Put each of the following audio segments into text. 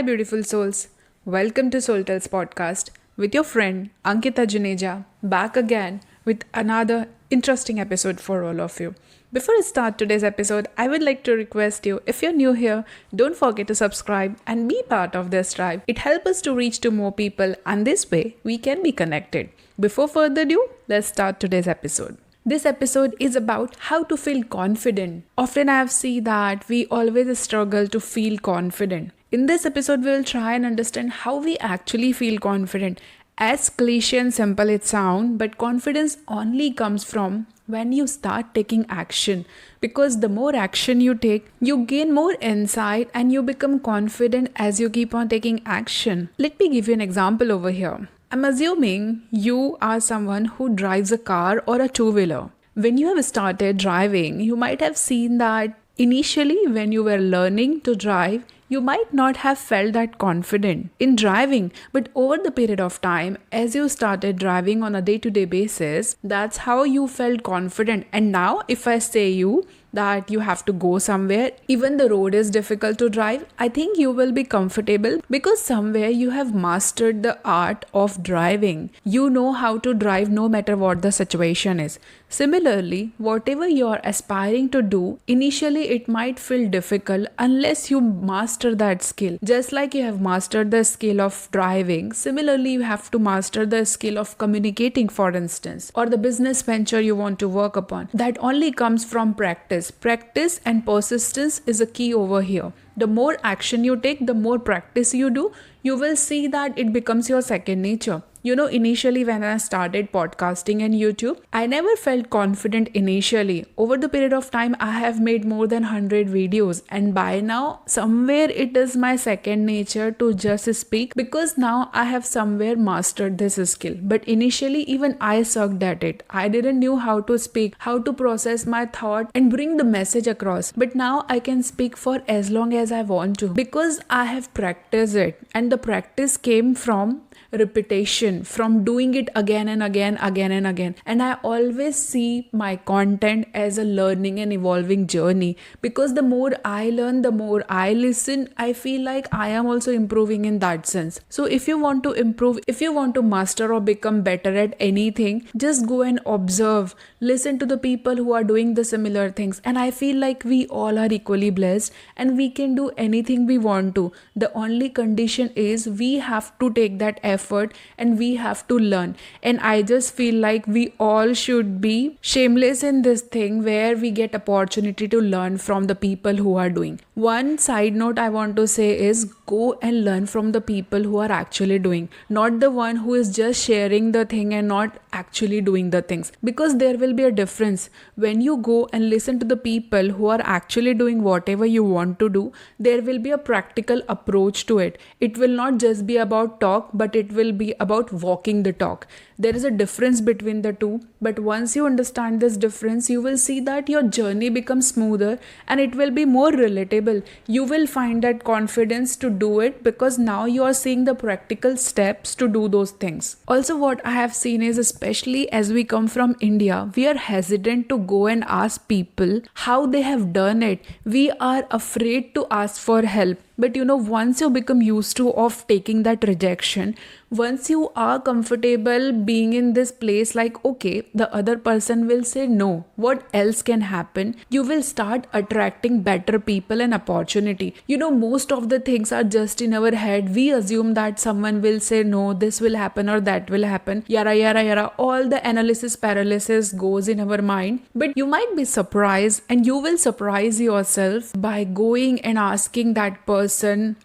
Hi, beautiful souls. Welcome to Soul Tells podcast with your friend Ankita Juneja, back again with another interesting episode for all of you. Before I start today's episode, I would like to request you, if you're new here, don't forget to subscribe and be part of this tribe. It helps us to reach to more people, and this way we can be connected. Before further ado, let's start today's episode. This episode is about how to feel confident. Often I have seen that we always struggle to feel confident. In this episode, we will try and understand how we actually feel confident. As cliche and simple it sounds, but confidence only comes from when you start taking action. Because the more action you take, you gain more insight and you become confident as you keep on taking action. Let me give you an example over here. I'm assuming you are someone who drives a car or a two-wheeler. When you have started driving, you might have seen that initially when you were learning to drive, you might not have felt that confident in driving, but over the period of time, as you started driving on a day-to-day basis, that's how you felt confident. And now, if I say you that you have to go somewhere, even the road is difficult to drive, I think you will be comfortable because somewhere you have mastered the art of driving. You know how to drive no matter what the situation is. Similarly, whatever you are aspiring to do, initially it might feel difficult unless you master that skill. Just like you have mastered the skill of driving, similarly you have to master the skill of communicating, for instance, or the business venture you want to work upon. That only comes from practice. Practice and persistence is a key over here. The more action you take, the more practice you do, you will see that it becomes your second nature. Initially when I started podcasting and YouTube, I never felt confident initially. Over the period of time, I have made more than 100 videos, and by now, somewhere it is my second nature to just speak because now I have somewhere mastered this skill. But initially, even I sucked at it. I didn't know how to speak, how to process my thought and bring the message across. But now I can speak for as long as I want to because I have practiced it, and the practice came from repetition, from doing it again and again. And I always see my content as a learning and evolving journey because the more I learn, the more I listen, I feel like I am also improving in that sense. So if you want to improve, if you want to master or become better at anything, just go and observe, listen to the people who are doing the similar things. And I feel like we all are equally blessed and we can do anything we want to. The only condition is we have to take that effort and we have to learn. And I just feel like we all should be shameless in this thing where we get opportunity to learn from the people who are doing. One side note I want to say is go and learn from the people who are actually doing, not the one who is just sharing the thing and not actually doing the things, because there will be a difference. When you go and listen to the people who are actually doing whatever you want to do, there will be a practical approach to it. It will not just be about talk, but it will be about walking the talk. There is a difference between the two, but once you understand this difference, you will see that your journey becomes smoother and it will be more relatable. You will find that confidence to do it because now you are seeing the practical steps to do those things. Also, what I have seen is, especially as we come from India, we are hesitant to go and ask people how they have done it. We are afraid to ask for help. But once you become used to of taking that rejection, once you are comfortable being in this place like, okay, the other person will say no, what else can happen? You will start attracting better people and opportunity. Most of the things are just in our head. We assume that someone will say no, this will happen or that will happen. Yara. All the analysis paralysis goes in our mind. But you might be surprised and you will surprise yourself by going and asking that person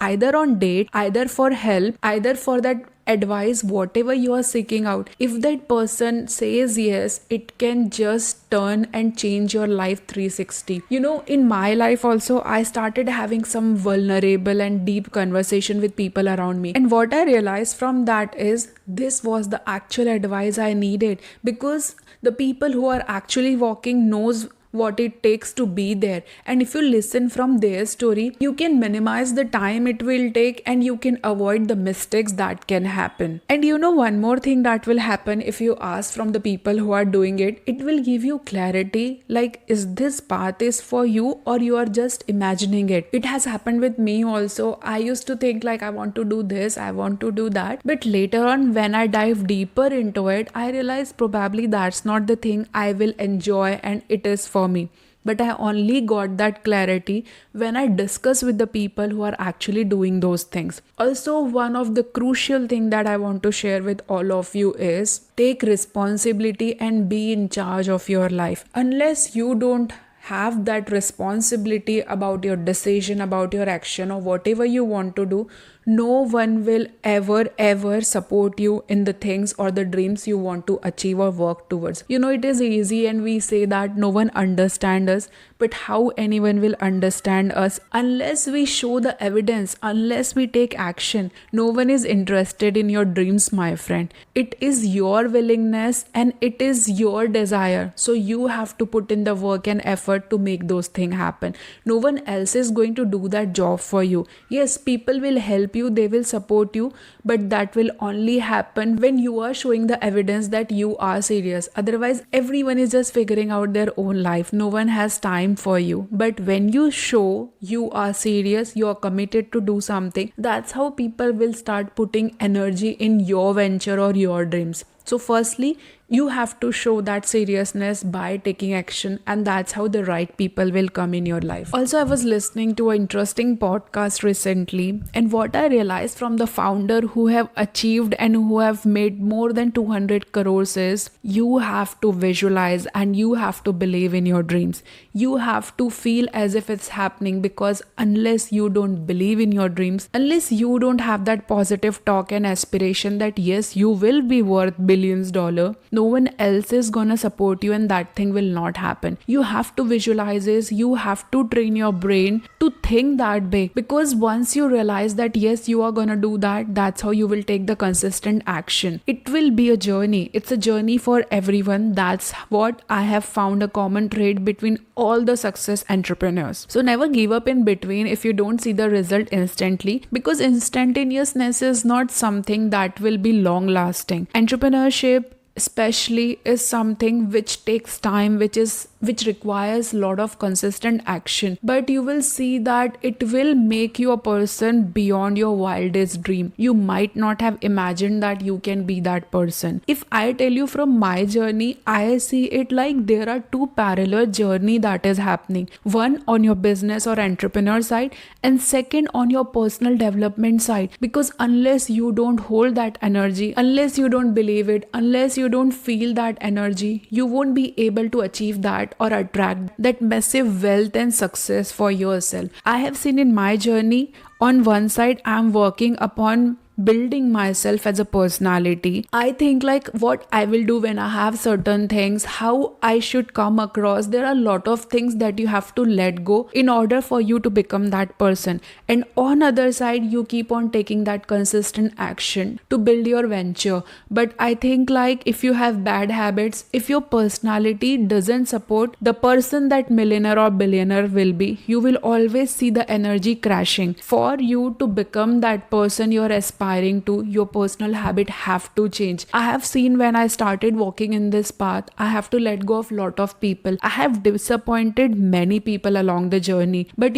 either on date, either for help, either for that advice, whatever you are seeking out. If that person says yes, it can just turn and change your life 360. In my life also, I started having some vulnerable and deep conversation with people around me. And what I realized from that is this was the actual advice I needed, because the people who are actually walking knows what it takes to be there. And if you listen from their story, you can minimize the time it will take and you can avoid the mistakes that can happen. And one more thing that will happen if you ask from the people who are doing it, it will give you clarity, like is this path is for you or you are just imagining it. It has happened with me also. I used to think like I want to do this, I want to do that, but later on when I dive deeper into it, I realized probably that's not the thing I will enjoy and it is for me. But I only got that clarity when I discuss with the people who are actually doing those things. Also, one of the crucial thing that I want to share with all of you is take responsibility and be in charge of your life. Unless you don't have that responsibility about your decision, about your action, or whatever you want to do, no one will ever support you in the things or the dreams you want to achieve or work towards. It is easy and we say that no one understands us, but how anyone will understand us unless we show the evidence, unless we take action? No one is interested in your dreams, my friend. It is your willingness and it is your desire. So you have to put in the work and effort to make those things happen. No one else is going to do that job for you. Yes, people will help you, they will support you, but that will only happen when you are showing the evidence that you are serious. Otherwise, everyone is just figuring out their own life. No one has time for you. But when you show you are serious, you are committed to do something, that's how people will start putting energy in your venture or your dreams. So firstly, you have to show that seriousness by taking action, and that's how the right people will come in your life. Also, I was listening to an interesting podcast recently, and what I realized from the founder who have achieved and who have made more than 200 crores is you have to visualize and you have to believe in your dreams. You have to feel as if it's happening, because unless you don't believe in your dreams, unless you don't have that positive talk and aspiration that yes, you will be worth billions dollar, no one else is gonna support you and that thing will not happen. You have to visualize this, you have to train your brain to think that big, because once you realize that yes, you are gonna do that, that's how you will take the consistent action. It will be a journey. It's a journey for everyone. That's what I have found a common trait between all the success entrepreneurs. So never give up in between if you don't see the result instantly, because instantaneousness is not something that will be long lasting. Entrepreneurship especially is something which takes time, which requires a lot of consistent action, but you will see that it will make you a person beyond your wildest dream. You might not have imagined that you can be that person. If I tell you from my journey, I see it like there are two parallel journey that is happening. One on your business or entrepreneur side, and second on your personal development side, because unless you don't hold that energy, unless you don't believe it, unless you don't feel that energy, you won't be able to achieve that or attract that massive wealth and success for yourself. I have seen in my journey, on one side, I'm working upon building myself as a personality. I think like what I will do when I have certain things, how I should come across. There are a lot of things that you have to let go in order for you to become that person. And on other side, you keep on taking that consistent action to build your venture. But I think like if you have bad habits, if your personality doesn't support the person that millionaire or billionaire will be, you will always see the energy crashing. For you to become that person you're aspiring to, your personal habit have to change. I have seen when I started walking in this path, I have to let go of lot of people. I have disappointed many people along the journey, but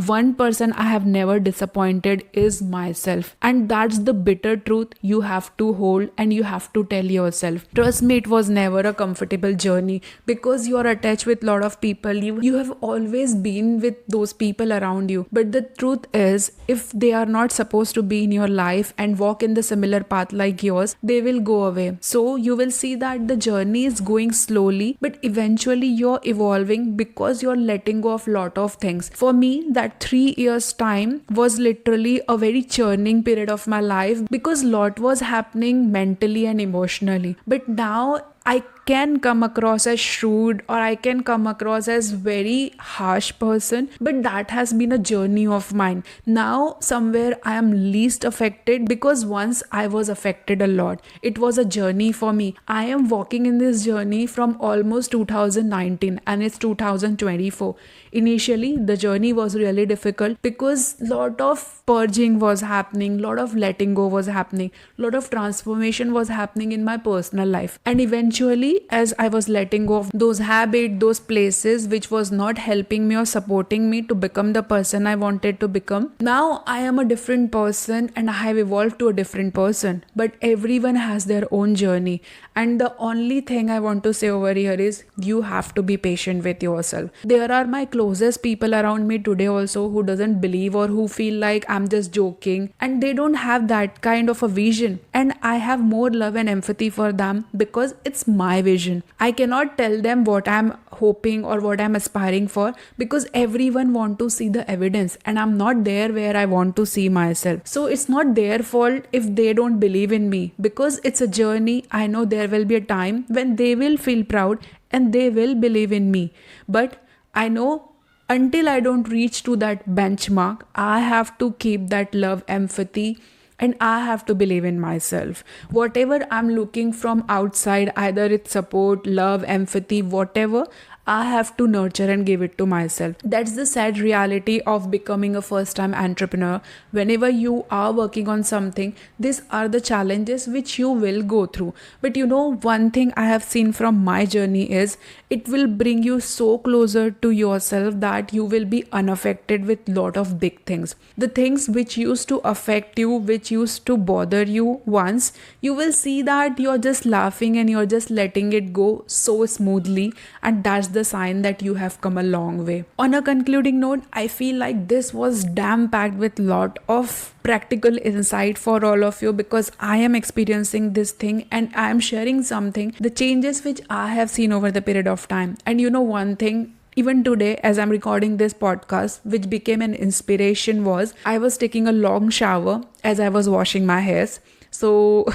one person I have never disappointed is myself, and that's the bitter truth you have to hold and you have to tell yourself. Trust me, it was never a comfortable journey, because you are attached with lot of people. You have always been with those people around you, but the truth is, if they are not supposed to be in your life and walk in the similar path like yours, they will go away. So you will see that the journey is going slowly, but eventually you're evolving because you're letting go of lot of things. For me, that 3 years time was literally a very churning period of my life, because lot was happening mentally and emotionally. But now I can come across as shrewd or I can come across as very harsh person, but that has been a journey of mine. Now somewhere I am least affected because once I was affected a lot. It was a journey for me. I am walking in this journey from almost 2019 and it's 2024. Initially the journey was really difficult because lot of purging was happening, lot of letting go was happening, lot of transformation was happening in my personal life. And eventually, as I was letting go of those habits, those places which was not helping me or supporting me to become the person I wanted to become, now I am a different person and I have evolved to a different person. But everyone has their own journey, and the only thing I want to say over here is you have to be patient with yourself. There are my closest people around me today also who doesn't believe or who feel like I'm just joking, and they don't have that kind of a vision, and I have more love and empathy for them because it's my vision. I cannot tell them what I'm hoping or what I'm aspiring for because everyone want to see the evidence and I'm not there where I want to see myself. So it's not their fault if they don't believe in me because it's a journey. I know there will be a time when they will feel proud and they will believe in me, but I know until I don't reach to that benchmark, I have to keep that love, empathy, and I have to believe in myself. Whatever I'm looking from outside, either it's support, love, empathy, whatever, I have to nurture and give it to myself. That's the sad reality of becoming a first time entrepreneur. Whenever you are working on something, these are the challenges which you will go through. But one thing I have seen from my journey is it will bring you so closer to yourself that you will be unaffected with lot of big things. The things which used to affect you, which used to bother you once, you will see that you're just laughing and you're just letting it go so smoothly, and that's the sign that you have come a long way. On a concluding note, I feel like this was damn packed with lot of practical insight for all of you because I am experiencing this thing and I am sharing something, the changes which I have seen over the period of time. And one thing, even today as I'm recording this podcast, which became an inspiration, was I was taking a long shower as I was washing my hairs. So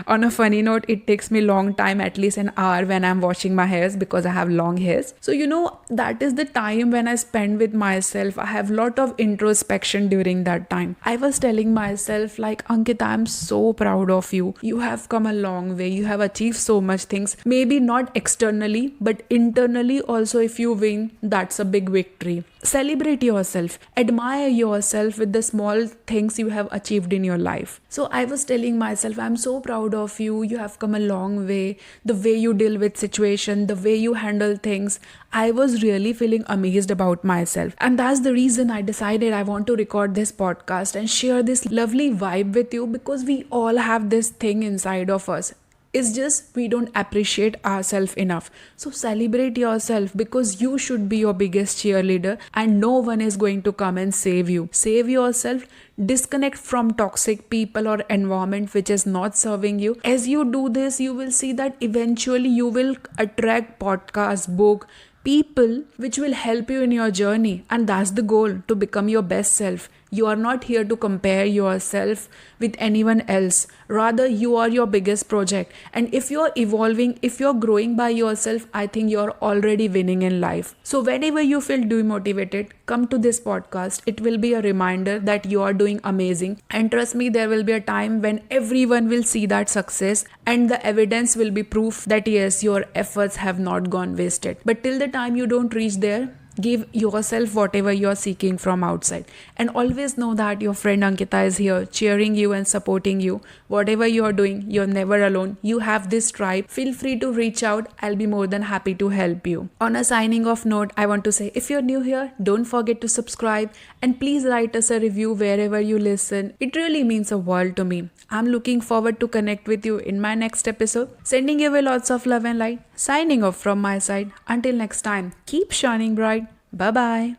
on a funny note, it takes me long time, at least an hour when I'm washing my hairs because I have long hairs. So that is the time when I spend with myself. I have lot of introspection during that time. I was telling myself like, Ankita, I'm so proud of you. You have come a long way. You have achieved so much things. Maybe not externally, but internally also if you win, that's a big victory. Celebrate yourself. Admire yourself with the small things you have achieved in your life. So I was telling myself, I'm so proud of you. You have come a long way. The way you deal with situation, the way you handle things. I was really feeling amazed about myself. And that's the reason I decided I want to record this podcast and share this lovely vibe with you because we all have this thing inside of us. It's just we don't appreciate ourselves enough. So celebrate yourself because you should be your biggest cheerleader and no one is going to come and save you. Save yourself. Disconnect from toxic people or environment which is not serving you. As you do this, you will see that eventually you will attract podcast, book, people which will help you in your journey, and that's the goal, to become your best self. You are not here to compare yourself with anyone else. Rather, you are your biggest project. And if you're evolving, if you're growing by yourself, I think you're already winning in life. So whenever you feel demotivated, come to this podcast. It will be a reminder that you are doing amazing. And trust me, there will be a time when everyone will see that success and the evidence will be proof that yes, your efforts have not gone wasted. But till the time you don't reach there, give yourself whatever you're seeking from outside. And always know that your friend Ankita is here cheering you and supporting you. Whatever you're doing, you're never alone. You have this tribe. Feel free to reach out. I'll be more than happy to help you. On a signing off note, I want to say, if you're new here, don't forget to subscribe and please write us a review wherever you listen. It really means a world to me. I'm looking forward to connect with you in my next episode. Sending you lots of love and light. Signing off from my side. Until next time, keep shining bright. Bye-bye.